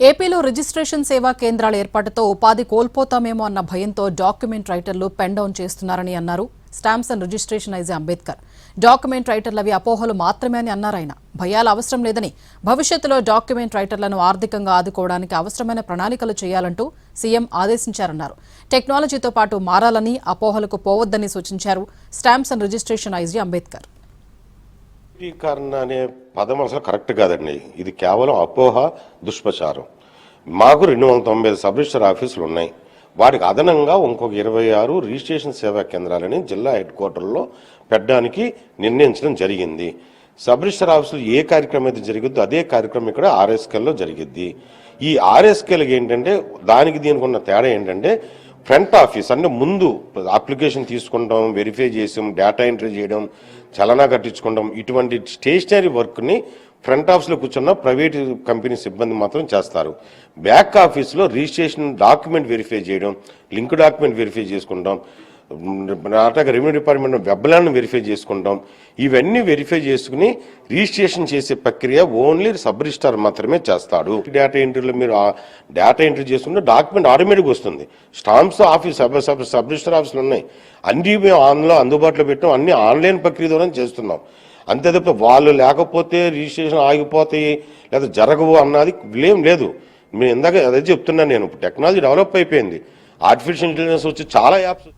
ఏపీలో రిజిస్ట్రేషన్ సేవా కేంద్రాల ఏర్పాటుతో ఉపాధి కోల్పోతామేమో అన్న భయంతో డాక్యుమెంట్ రైటర్లు పెన్ డౌన్ చేస్తున్నారని అన్నారు stamps and registration IG Ambedkar. Document రైటర్లవి అపోహలు మాత్రమే అని అన్నారు ఆయన. భయాలు అవసరం లేదని, భవిష్యత్తులో డాక్యుమెంట్ రైటర్లను ఆర్థికంగా ఆదుకోవడానికి అవసరమైన ప్రణాళికలు చేయాలంటూ సీఎం ఆదేశించారన్నారు. టెక్నాలజీతో పాటు మారాలని, అపోహలకు పోవద్దని సూచించారు stamps and registration IG Ambedkar. అనే పదం అసలు కరెక్ట్ కాదండి. ఇది కేవలం అపోహ, దుష్ప్రచారం. మాకు 295 సబ్ రిజిస్టర్ ఆఫీసులు ఉన్నాయి. వాటికి అదనంగా ఇంకొక 26 రిజిస్ట్రేషన్ సేవా కేంద్రాలని జిల్లా హెడ్ క్వార్టర్లో పెట్టడానికి నిర్ణయించడం జరిగింది. సబ్ రిజిస్టర్ ఆఫీసులు ఏ కార్యక్రమం అయితే జరిగిద్దో అదే కార్యక్రమం ఇక్కడ ఆర్ఎస్కేల్లో జరిగిద్ది. ఈ ఆర్ఎస్కేలకి ఏంటంటే దీనికి ఉన్న తేడా ఏంటంటే ఫ్రంట్ ఆఫీస్ అంటే ముందు అప్లికేషన్ తీసుకుంటాం, వెరిఫై చేసాం, డేటా ఎంట్రీ చేయడం, చలనా కట్టించుకోవడం, ఇటువంటి స్టేషనరీ వర్క్ని ఫ్రంట్ ఆఫీస్లో కూర్చున్న ప్రైవేట్ కంపెనీ సిబ్బంది మాత్రం చేస్తారు. బ్యాక్ ఆఫీస్లో రిజిస్ట్రేషన్ డాక్యుమెంట్ వెరిఫై చేయడం, లింక్ డాక్యుమెంట్ వెరిఫై చేసుకుంటాం, అట్లాగే రెవెన్యూ డిపార్ట్మెంట్ వెబ్లాండ్ని వెరిఫై చేసుకుంటాం. ఇవన్నీ వెరిఫై చేసుకుని రిజిస్ట్రేషన్ చేసే ప్రక్రియ ఓన్లీ సబ్ రిజిస్ట్రార్ మాత్రమే చేస్తాడు. డేటా ఎంట్రీలో మీరు డేటా ఎంట్రీ చేసుకుంటే డాక్యుమెంట్ ఆటోమేటిక్గా వస్తుంది. స్టాంప్స్ ఆఫీస్ సబ్ రిజిస్టర్ ఆఫీసులు ఉన్నాయి, అన్ని మేము అందుబాటులో పెట్టాం, అన్ని ఆన్లైన్ ప్రక్రియ ద్వారా చేస్తున్నాం. అంతే తప్ప వాళ్ళు లేకపోతే రిజిస్ట్రేషన్ ఆగిపోతాయి లేదా జరగవు అన్నది ఏం లేదు. నేను ఇందాక అదే చెప్తున్నాను. నేను టెక్నాలజీ డెవలప్ అయిపోయింది, ఆర్టిఫిషియల్ ఇంటెలిజెన్స్ వచ్చి చాలా యాప్స్